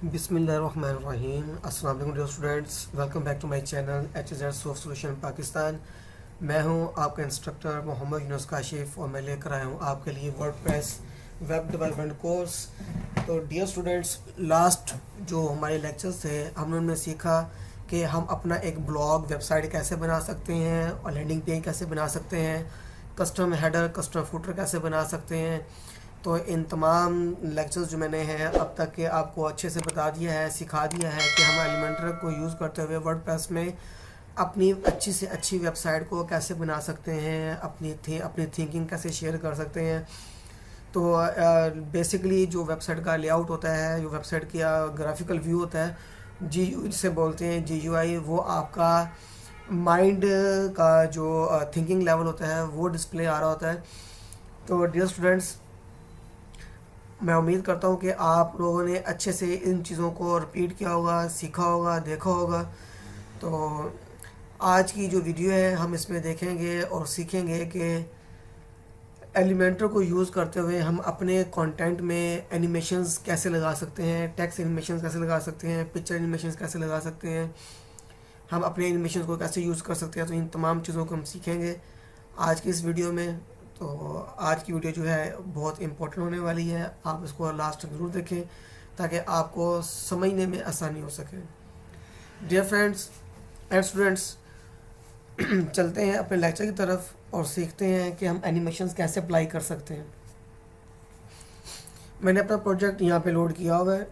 बिस्मिल्लाहिर्रहमानिर्रहीम। अस्सलाम वालेकुम dear students, welcome back to my channel HZ soft solution Pakistan. मैं हूं आपका इंस्ट्रक्टर मोहम्मद यूनुस काशिफ और मैं लेकर आया हूं आपके लिए वर्डप्रेस वेब डेवलपमेंट कोर्स। तो डियर स्टूडेंट्स, लास्ट जो हमारे लेक्चर्स थे हमने उनमें सीखा कि हम अपना एक ब्लॉग वेबसाइट कैसे बना सकते हैं और लैंडिंग पेज कैसे बना सकते हैं, कस्टम हेडर कस्टम फुटर कैसे बना सकते हैं। तो इन तमाम लेक्चर्स जो मैंने हैं अब तक के आपको अच्छे से बता दिया है, सिखा दिया है कि हम एलिमेंटर को यूज़ करते हुए वर्डप्रेस में अपनी अच्छी से अच्छी वेबसाइट को कैसे बना सकते हैं, अपनी थिंकिंग कैसे शेयर कर सकते हैं। तो बेसिकली जो वेबसाइट का लेआउट होता है, जो वेबसाइट का ग्राफिकल व्यू होता है, GUI जिसे बोलते हैं GUI, वो आपका माइंड का जो थिंकिंग लेवल होता है वो डिस्प्ले आ रहा होता है। तो डियर स्टूडेंट्स, मैं उम्मीद करता हूँ कि आप लोगों ने अच्छे से इन चीज़ों को रिपीट किया होगा, सीखा होगा, देखा होगा। तो आज की जो वीडियो है हम इसमें देखेंगे और सीखेंगे कि एलिमेंटर को यूज़ करते हुए हम अपने कंटेंट में एनिमेशंस कैसे लगा सकते हैं, टेक्स्ट एनिमेशंस कैसे लगा सकते हैं, पिक्चर एनिमेशंस कैसे लगा सकते हैं, हम अपने एनिमेशंस को कैसे यूज़ कर सकते हैं। तो इन तमाम चीज़ों को हम सीखेंगे आज की इस वीडियो में। तो आज की वीडियो जो है बहुत इम्पोर्टेंट होने वाली है, आप इसको लास्ट तक ज़रूर देखें ताकि आपको समझने में आसानी हो सके। डियर फ्रेंड्स एंड स्टूडेंट्स, चलते हैं अपने लेक्चर की तरफ और सीखते हैं कि हम एनिमेशंस कैसे अप्लाई कर सकते हैं। मैंने अपना प्रोजेक्ट यहाँ पे लोड किया हुआ है।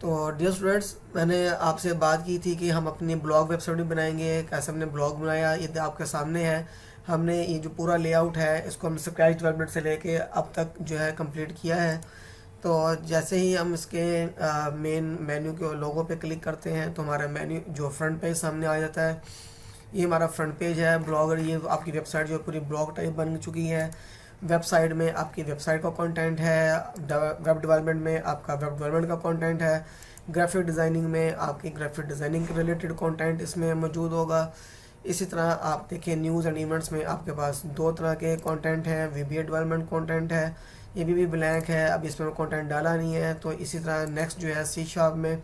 तो डियर स्टूडेंट्स, मैंने आपसे बात की थी कि हम अपनी ब्लॉग वेबसाइट भी बनाएंगे, कैसे हमने ब्लॉग बनाया ये आपके सामने है। हमने ये जो पूरा लेआउट है इसको हम स्क्रैच डेवलपमेंट से लेके अब तक जो है कंप्लीट किया है। तो जैसे ही हम इसके मेन मेन्यू के लोगो पे क्लिक करते हैं तो हमारा मेन्यू जो फ्रंट पेज सामने आ जाता है। ये हमारा फ्रंट पेज है ब्लॉगर। ये आपकी वेबसाइट जो पूरी ब्लॉग टाइप बन चुकी है। वेबसाइट में आपकी वेबसाइट का कंटेंट है, वेब डेवलपमेंट में आपका वेब डेवलपमेंट का कंटेंट है, ग्राफिक डिज़ाइनिंग में आपकी ग्राफिक डिज़ाइनिंग के रिलेटेड कंटेंट इसमें मौजूद होगा। इसी तरह आप देखिए न्यूज़ एंड इवेंट्स में आपके पास दो तरह के कंटेंट हैं, VBA डेवलपमेंट कंटेंट है, ये भी ब्लैंक है, अब इसमें कंटेंट डाला नहीं है। तो इसी तरह नेक्स्ट जो है C# में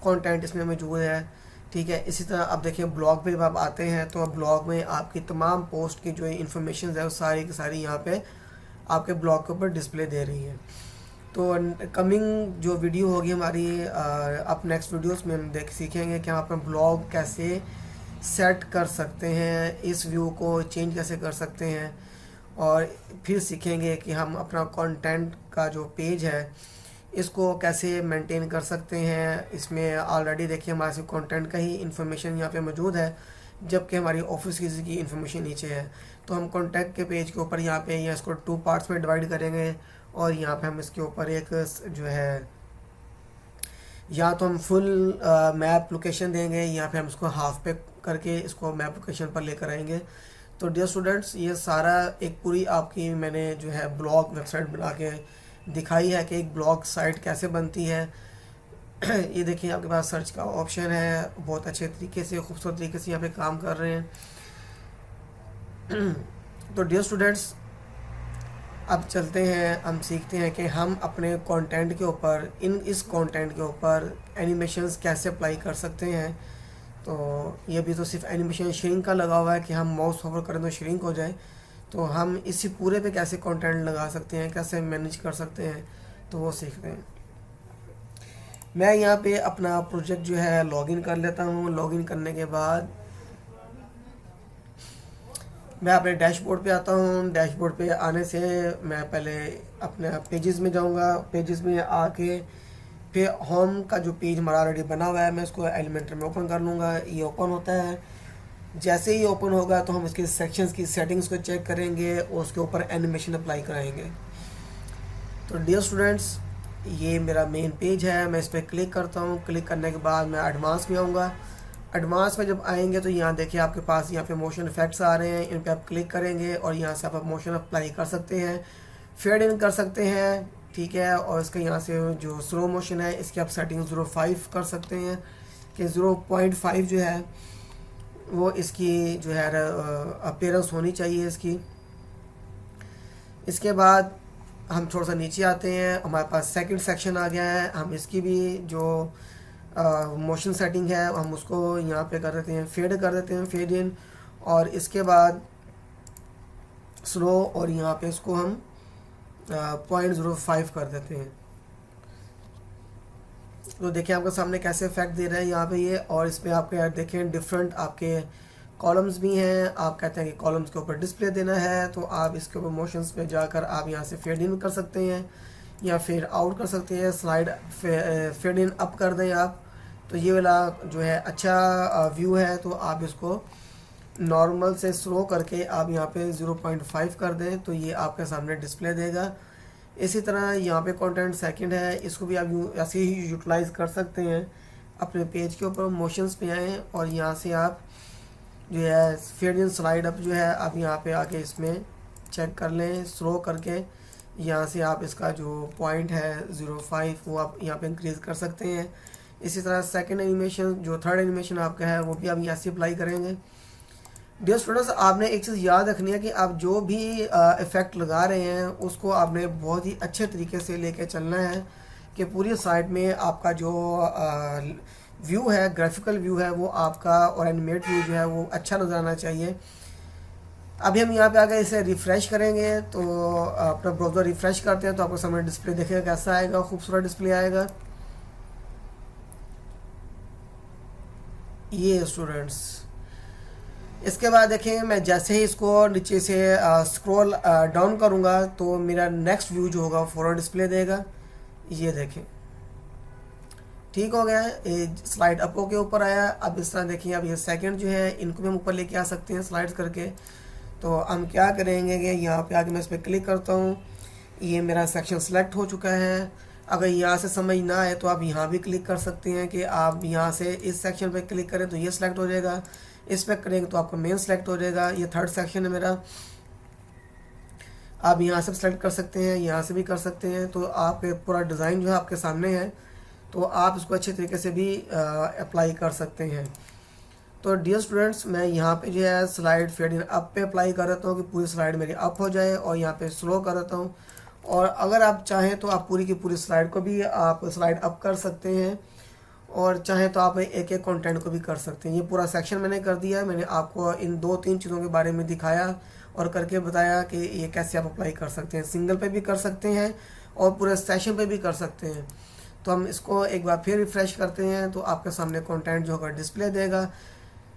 कंटेंट इसमें मौजूद है, ठीक है। इसी तरह आप देखिए ब्लॉग पे जब आप आते हैं तो ब्लॉग में आपकी तमाम पोस्ट की जो इन्फॉर्मेशन है वो सारी की सारी यहाँ पे आपके ब्लॉग के ऊपर डिस्प्ले दे रही है। तो कमिंग जो वीडियो होगी हमारी अब नेक्स्ट वीडियोस में हम सीखेंगे कि हम अपना ब्लॉग कैसे सेट कर सकते हैं, इस व्यू को चेंज कैसे कर सकते हैं, और फिर सीखेंगे कि हम अपना कंटेंट का जो पेज है इसको कैसे मेंटेन कर सकते हैं। इसमें ऑलरेडी देखिए हमारे से कंटेंट का ही इन्फॉर्मेशन यहाँ पे मौजूद है, जबकि हमारी ऑफिस की इन्फॉर्मेशन नीचे है। तो हम कॉन्टैक्ट के पेज के ऊपर यहाँ पे इसको 2 पार्ट्स में डिवाइड करेंगे और यहाँ पे हम इसके ऊपर एक जो है या तो हम फुल मैप लोकेशन देंगे, यहाँ पे हम इसको हाफ पे करके इसको मैप लोकेशन पर लेकर आएंगे। तो डियर स्टूडेंट्स, ये सारा एक पूरी आपकी मैंने जो है ब्लॉग वेबसाइट बना के दिखाई है कि एक ब्लॉग साइट कैसे बनती है। ये देखिए आपके पास सर्च का ऑप्शन है, बहुत अच्छे तरीके से खूबसूरत तरीके से यहाँ पे काम कर रहे हैं। तो डियर स्टूडेंट्स, अब चलते हैं, हम सीखते हैं कि हम अपने कंटेंट के ऊपर इस कंटेंट के ऊपर एनिमेशंस कैसे अप्लाई कर सकते हैं। तो ये भी तो सिर्फ एनिमेशन श्रिंक का लगा हुआ है कि हम माउस होवर करें तो श्रिंक हो जाए। तो हम इसी पूरे पे कैसे कंटेंट लगा सकते हैं, कैसे मैनेज कर सकते हैं, तो वो सीखते हैं। मैं यहाँ पे अपना प्रोजेक्ट जो है लॉगिन कर लेता हूँ। लॉगिन करने के बाद मैं अपने डैशबोर्ड पे आता हूँ। डैशबोर्ड पे आने से मैं पहले अपने पेजेस में जाऊँगा। पेजेस में आके फिर होम का जो पेज हमारा ऑलरेडी बना हुआ है मैं उसको एलिमेंटर में ओपन कर लूँगा। ये ओपन होता है। जैसे ही ओपन होगा तो हम इसके सेक्शंस की सेटिंग्स को चेक करेंगे और उसके ऊपर एनिमेशन अप्लाई कराएंगे। तो डियर स्टूडेंट्स, ये मेरा मेन पेज है। मैं इस पर क्लिक करता हूँ। क्लिक करने के बाद मैं एडवांस में आऊँगा। एडवांस में जब आएंगे तो यहाँ देखिए आपके पास यहाँ पे मोशन इफेक्ट्स आ रहे हैं, इन पे आप क्लिक करेंगे और यहाँ से आप मोशन अप्लाई कर सकते हैं, फेड इन कर सकते हैं, ठीक है। और इसके यहाँ से जो स्लो मोशन है इसकी आप सेटिंग 0.5 कर सकते हैं कि 0.5 जो है वो इसकी जो है अपीयरेंस होनी चाहिए इसकी। इसके बाद हम थोड़ा सा नीचे आते हैं, हमारे पास सेकंड सेक्शन आ गया है। हम इसकी भी जो मोशन सेटिंग है हम उसको यहाँ पे कर देते हैं, फेड कर देते हैं, फेड इन, और इसके बाद स्लो, और यहाँ पे इसको हम 0.05 कर देते हैं। तो देखिए आपके सामने कैसे इफेक्ट दे रहा है यहाँ पे ये। और इस पर आपके देखें डिफरेंट आपके कॉलम्स भी हैं। आप कहते हैं कि कॉलम्स के ऊपर डिस्प्ले देना है, तो आप इसके ऊपर मोशंस पे जाकर आप यहाँ से फेड इन कर सकते हैं या फेड आउट कर सकते हैं। स्लाइड फेड इन अप कर दें आप, तो ये वाला जो है अच्छा व्यू है। तो आप इसको नॉर्मल से स्लो करके आप यहाँ पे 0.5 कर दें, तो ये आपके सामने डिस्प्ले देगा। इसी तरह यहाँ पे कंटेंट सेकंड है, इसको भी आप ऐसे ही यूटिलाइज कर सकते हैं। अपने पेज के ऊपर मोशंस पे आएँ और यहाँ से आप जो है फेड इन स्लाइड अप जो है आप यहाँ पे आके इसमें चेक कर लें, स्लो करके यहाँ से आप इसका जो पॉइंट है 0.5 वो आप यहाँ पे इंक्रीज़ कर सकते हैं। इसी तरह सेकंड एनिमेशन जो थर्ड एनिमेशन आपका है वो भी आप यहाँ से अप्लाई करेंगे। डियर स्टूडेंट्स, आपने एक चीज़ याद रखनी है कि आप जो भी इफ़ेक्ट लगा रहे हैं उसको आपने बहुत ही अच्छे तरीके से लेके चलना है कि पूरी साइट में आपका जो व्यू है, ग्राफिकल व्यू है वो आपका, और एनिमेट व्यू जो है वो अच्छा नज़र आना चाहिए। अभी हम यहाँ पे आगे इसे रिफ़्रेश करेंगे, तो अपना ब्राउज़र रिफ़्रेश करते हैं तो आपको सामने डिस्प्ले देखेगा कैसा आएगा, खूबसूरत डिस्प्ले आएगा। ये स्टूडेंट्स, इसके बाद देखें मैं जैसे ही इसको नीचे से स्क्रॉल डाउन करूँगा तो मेरा नेक्स्ट व्यू जो होगा फ़ौरन डिस्प्ले देगा। ये देखें ठीक हो गया है, ये स्लाइड अपो के ऊपर आया। अब इस तरह देखिए, अब ये सेकंड जो है इनको भी हम ऊपर लेके आ सकते हैं स्लाइड्स करके। तो हम क्या करेंगे कि यहाँ पे आके मैं इस पर क्लिक करता हूँ, ये मेरा सेक्शन सेलेक्ट हो चुका है। अगर यहाँ से समझ ना आए तो आप यहाँ भी क्लिक कर सकते हैं कि आप यहाँ से इस सेक्शन पे क्लिक करें तो ये सिलेक्ट हो जाएगा, इस पर करेंगे तो आपका मेन सेलेक्ट हो जाएगा। ये थर्ड सेक्शन है मेरा, आप यहाँ से सेलेक्ट कर सकते हैं, यहाँ से भी कर सकते हैं। तो आपके पूरा डिज़ाइन जो है आपके सामने है, तो आप इसको अच्छे तरीके से भी अप्लाई कर सकते हैं। तो डियर स्टूडेंट्स, मैं यहाँ पे जो है स्लाइड फेड इन अप पे अप्लाई कर देता हूँ कि पूरी स्लाइड मेरी अप हो जाए, और यहाँ पे स्लो कर देता हूँ। और अगर आप चाहें तो आप पूरी की पूरी स्लाइड को भी आप स्लाइड अप कर सकते हैं, और चाहें तो आप एक एक कंटेंट को भी कर सकते हैं। ये पूरा सेक्शन मैंने कर दिया है। मैंने आपको इन 2-3 चीज़ों के बारे में दिखाया और करके बताया कि ये कैसे आप अप्लाई कर सकते हैं। सिंगल पे भी कर सकते हैं और पूरे सेशन पे भी कर सकते हैं। तो हम इसको एक बार फिर रिफ़्रेश करते हैं तो आपके सामने कंटेंट जो होगा डिस्प्ले देगा।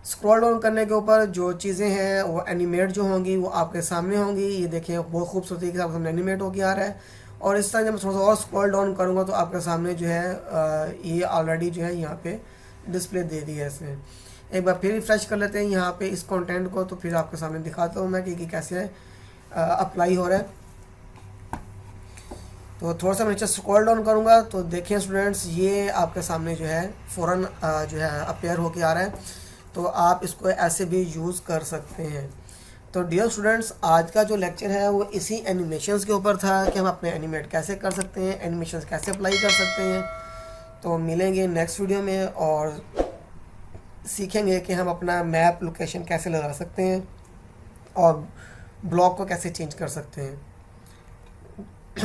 स्क्रॉल डाउन करने के ऊपर जो चीज़ें हैं वो एनिमेट जो होंगी वो आपके सामने होंगी। ये देखें बहुत खूबसूरती के साथ सामने एनिमेट होकर आ रहा है। और इस तरह जब मैं थोड़ा सा और स्क्रॉल डाउन करूँगा तो आपके सामने जो है ये ऑलरेडी जो है यहाँ पे डिस्प्ले दे दी है इसने। एक बार फिर रिफ्रेश कर लेते हैं यहाँ पे इस कंटेंट को, तो फिर आपके सामने दिखाता हूँ मैं कि कैसे अप्लाई हो रहा है। तो थोड़ा सा मैं नीचे स्क्रॉल डाउन करूँगा तो देखिए स्टूडेंट्स, ये आपके सामने जो है फ़ौरन जो है अपेयर होके आ रहा है। तो आप इसको ऐसे भी यूज़ कर सकते हैं। तो डियर स्टूडेंट्स, आज का जो लेक्चर है वो इसी एनिमेशंस के ऊपर था कि हम अपने एनिमेट कैसे कर सकते हैं, एनिमेशंस कैसे अप्लाई कर सकते हैं। तो मिलेंगे नेक्स्ट वीडियो में और सीखेंगे कि हम अपना मैप लोकेशन कैसे लगा सकते हैं और ब्लॉग को कैसे चेंज कर सकते हैं।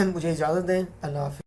मुझे इजाज़त दें, अल्लाह हाफ़िज़।